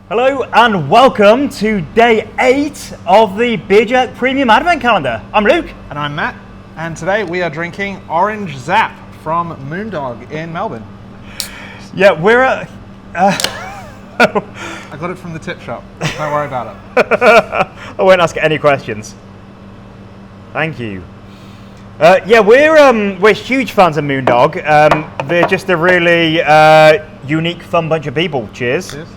Hello and welcome to day 8 of the Beer Jerk Premium Advent Calendar. I'm Luke. And I'm Matt. And today we are drinking Orange zZap from Moondog in Melbourne. Yeah, we're at... I got it from the tip shop. Don't worry about it. I won't ask any questions. Thank you. Yeah, we're huge fans of Moondog. They're just a really unique, fun bunch of people. Cheers. Cheers.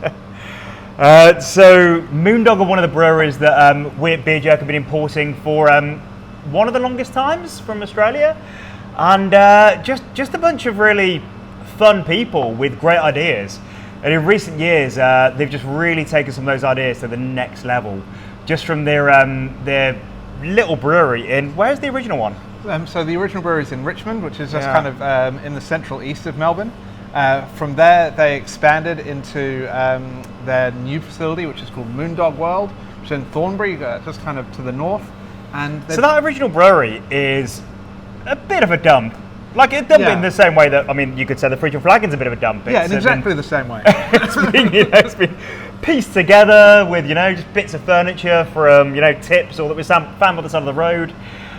So Moondog are one of the breweries that we at Beer Jerk have been importing for one of the longest times from Australia, and just a bunch of really fun people with great ideas. And in recent years, they've just really taken some of those ideas to the next level, just from their little brewery in, where's the original one? So the original brewery is in Richmond, which is just kind of in the central east of Melbourne. From there, they expanded into their new facility, which is called Moondog World, which is in Thornbury, just kind of to the north. And so that original brewery is a bit of a dump. Like a dump in the same way that, I mean, you could say the Fridge and Flagon's a bit of a dump. Yeah, in exactly the same way. It's been pieced together with, just bits of furniture from, tips or that we found by the side of the road.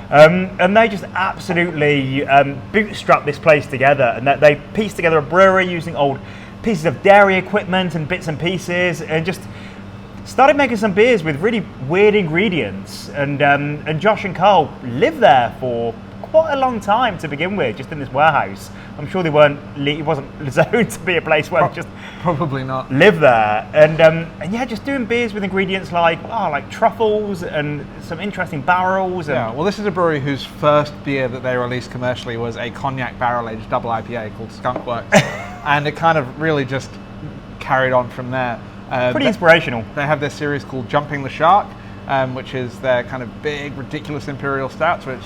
And they just absolutely bootstrapped this place together, and that they pieced together a brewery using old pieces of dairy equipment and bits and pieces, and just started making some beers with really weird ingredients. And Josh and Carl lived there for quite a long time to begin with, just in this warehouse. I'm sure it wasn't zoned to be a place where they just probably not live there. And yeah, just doing beers with ingredients like truffles and some interesting barrels. And well, this is a brewery whose first beer that they released commercially was a cognac barrel-aged double IPA called Skunk Works, and it kind of really just carried on from there. Pretty inspirational. They have their series called Jumping the Shark, which is their kind of big, ridiculous imperial stouts, which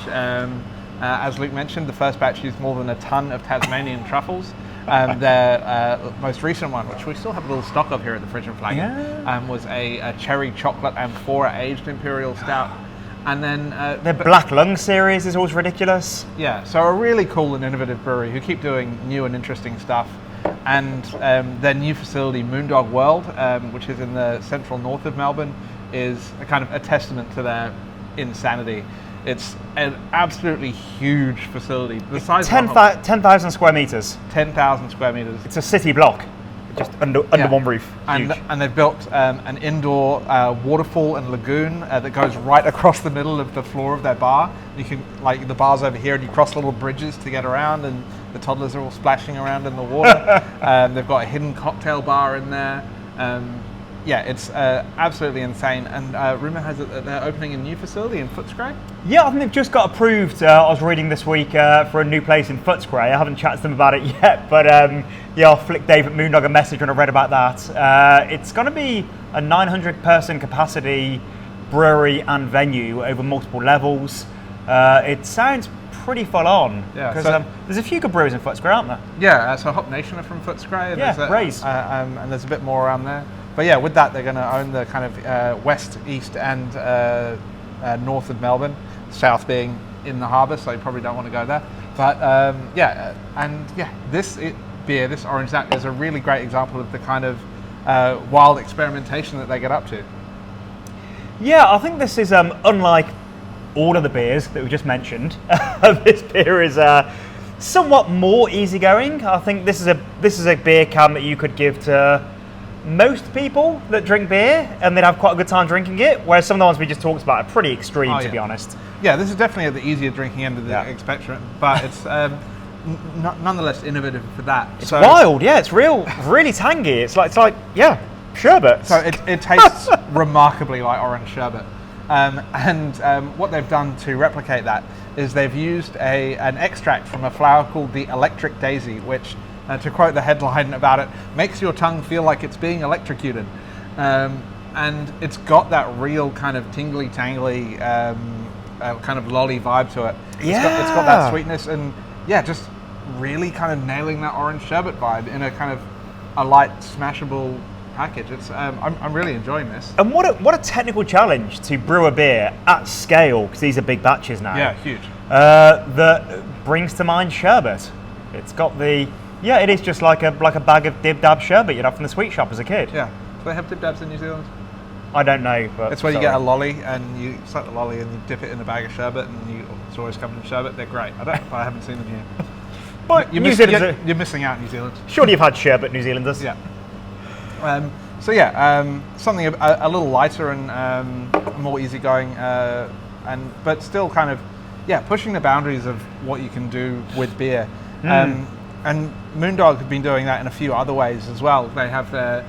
as Luke mentioned, the first batch used more than a ton of Tasmanian truffles. Their most recent one, which we still have a little stock of here at the Fridge and Flagon, was a cherry chocolate amphora aged imperial stout. And then their Black Lung series is always ridiculous. Yeah, so a really cool and innovative brewery who keep doing new and interesting stuff. And their new facility, Moondog World, which is in the central north of Melbourne, is a kind of a testament to their insanity. It's an absolutely huge facility. The size 10,000 square meters. 10,000 square meters. It's a city block, just under one roof. And they've built an indoor waterfall and lagoon that goes right across the middle of the floor of their bar. You can, the bar's over here, and you cross little bridges to get around, and the toddlers are all splashing around in the water. They've got a hidden cocktail bar in there. Yeah, it's absolutely insane, and rumour has it that they're opening a new facility in Footscray. Yeah, I think they've just got approved. I was reading this week for a new place in Footscray. I haven't chatted to them about it yet, but I'll flick Dave at Moondog a message when I read about that. It's going to be a 900-person capacity brewery and venue over multiple levels. It sounds pretty full on. Yeah, because there's a few good breweries in Footscray, aren't there? Yeah, so Hop Nation are from Footscray. And Raise. And there's a bit more around there. But yeah, with that, they're going to own the kind of west, east, and north of Melbourne. South being in the harbour, so you probably don't want to go there. But this beer, this Orange zZap, is a really great example of the kind of wild experimentation that they get up to. Yeah, I think this is unlike all of the beers that we just mentioned. This beer is somewhat more easygoing. I think this is a beer can that you could give to most people that drink beer, and they'd have quite a good time drinking it, whereas some of the ones we just talked about are pretty extreme, to be honest. Yeah, this is definitely at the easier drinking end of the spectrum, but it's nonetheless innovative for that. It's wild, yeah, it's really tangy. It's like sherbet. So it tastes remarkably like orange sherbet. What they've done to replicate that is they've used an extract from a flower called the electric daisy, which, to quote the headline about it, makes your tongue feel like it's being electrocuted. And it's got that real kind of tingly, tangly, kind of lolly vibe to it. It's got that sweetness, and just really kind of nailing that orange sherbet vibe in a kind of a light, smashable package. It's I'm really enjoying this. And what a technical challenge to brew a beer at scale, because these are big batches now. Yeah, huge. That brings to mind sherbet. It's got it is just like a bag of Dib Dab sherbet you'd have from the sweet shop as a kid. Yeah, they have dip dabs in New Zealand? I don't know, but It's where you get a lolly and you suck the lolly and you dip it in a bag of sherbet it's always covered in sherbet. They're great. I haven't seen them here. But You're missing out, New Zealand. Surely you've had sherbet, New Zealanders. Yeah. Something a little lighter and more easygoing, but still kind of pushing the boundaries of what you can do with beer. And Moondog have been doing that in a few other ways as well. They have their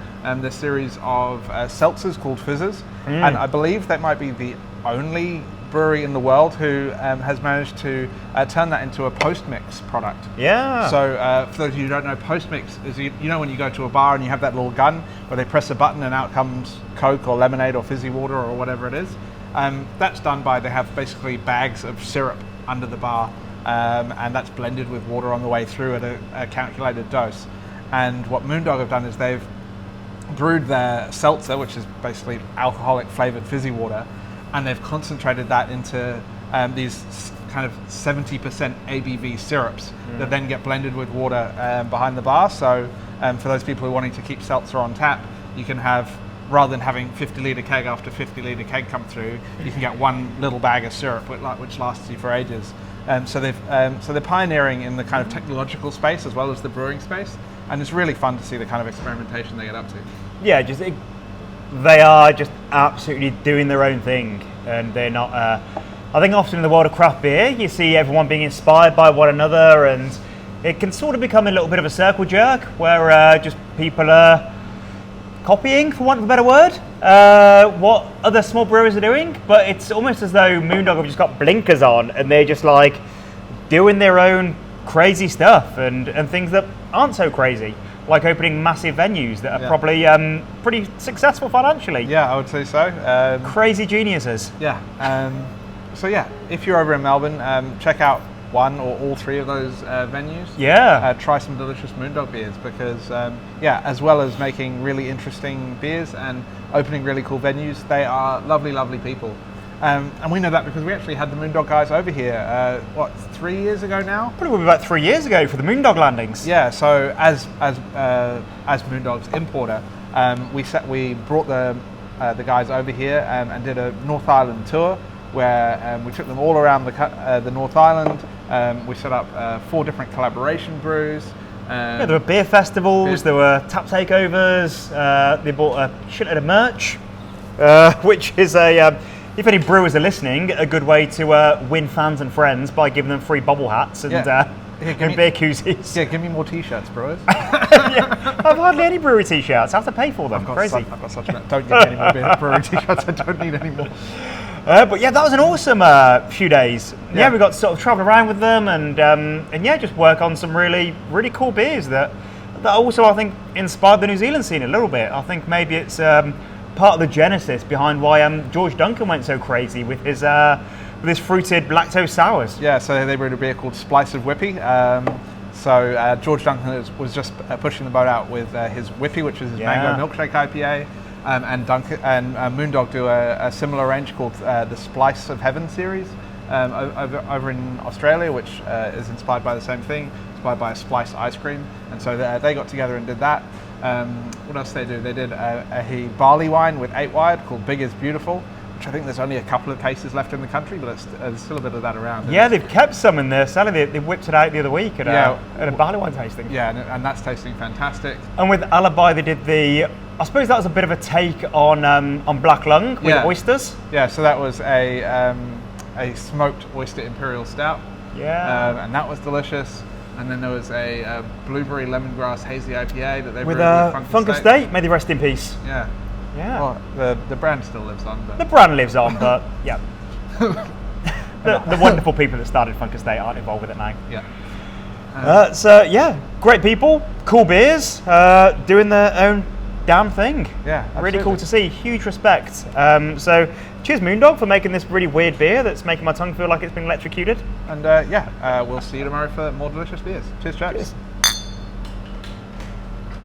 series of seltzers called Fizzers, and I believe that might be the only brewery in the world who has managed to turn that into a post-mix product. Yeah. So for those of you who don't know, post-mix is, you know, when you go to a bar and you have that little gun where they press a button and out comes Coke or lemonade or fizzy water or whatever it is. That's done by, they have basically bags of syrup under the bar, and that's blended with water on the way through at a calculated dose. And what Moondog have done is they've brewed their seltzer, which is basically alcoholic flavored fizzy water, and they've concentrated that into these kind of 70% ABV syrups that then get blended with water behind the bar. So for those people who are wanting to keep seltzer on tap, you can have, rather than having 50-litre keg after 50-litre keg come through, you can get one little bag of syrup which lasts you for ages. So they're pioneering in the kind of technological space as well as the brewing space, and it's really fun to see the kind of experimentation they get up to. Yeah, they are just absolutely doing their own thing, and they're not. I think often in the world of craft beer, you see everyone being inspired by one another, and it can sort of become a little bit of a circle jerk where just people are copying, for want of a better word, what other small brewers are doing. But it's almost as though Moondog have just got blinkers on and they're just like doing their own crazy stuff and things that aren't so crazy, like opening massive venues that are probably pretty successful financially. Yeah, I would say so. Crazy geniuses. Yeah. If you're over in Melbourne, check out one or all three of those venues. Yeah. Try some delicious Moondog beers because, as well as making really interesting beers and opening really cool venues, they are lovely, lovely people. And we know that because we actually had the Moondog guys over here, 3 years ago now? Probably about 3 years ago for the Moondog landings. Yeah, so as Moondog's importer, we brought the guys over here and did a North Island tour where we took them all around the North Island. We set up 4 different collaboration brews. There were beer festivals, there were tap takeovers, they bought a shitload of merch, which is if any brewers are listening, a good way to win fans and friends by giving them free bubble hats and beer koozies. Yeah, give me more t-shirts, brewers. I've hardly any brewery t-shirts. I have to pay for them. Crazy. I've got such don't give me any more brewery t-shirts. I don't need any more. But yeah, that was an awesome few days. Yeah, we got to sort of travel around with them and just work on some really, really cool beers that also I think inspired the New Zealand scene a little bit. I think maybe it's part of the genesis behind why George Duncan went so crazy with his fruited lactose sours. Yeah, so they brewed a beer called Splice of Whippy. George Duncan was just pushing the boat out with his Whippy, which is his mango milkshake IPA. And Moondog do a similar range called the Splice of Heaven series over in Australia, which is inspired by the same thing, inspired by a Splice ice cream. And so they got together and did that. What else did they do? They did a barley wine with 8-wired called Big is Beautiful, which I think there's only a couple of cases left in the country, but there's still a bit of that around. Yeah, they've kept some in there. Sadly, they whipped it out the other week at a barley wine tasting. Yeah, and that's tasting fantastic. And with Alibi, they did I suppose that was a bit of a take on Black Lung with oysters. Yeah, so that was a smoked oyster imperial stout. Yeah. And that was delicious. And then there was a blueberry lemongrass hazy IPA that they brewed with Funk Estate. May they rest in peace. Yeah. Yeah. Well, the brand still lives on. But. The brand lives on, but yeah. the wonderful people that started Funk Estate aren't involved with it now. Yeah. Great people, cool beers, doing their own damn thing. Yeah, absolutely. Really cool to see. Huge respect. So cheers Moondog for making this really weird beer that's making my tongue feel like it's been electrocuted. And we'll see you tomorrow for more delicious beers. Cheers, chaps. Cheers.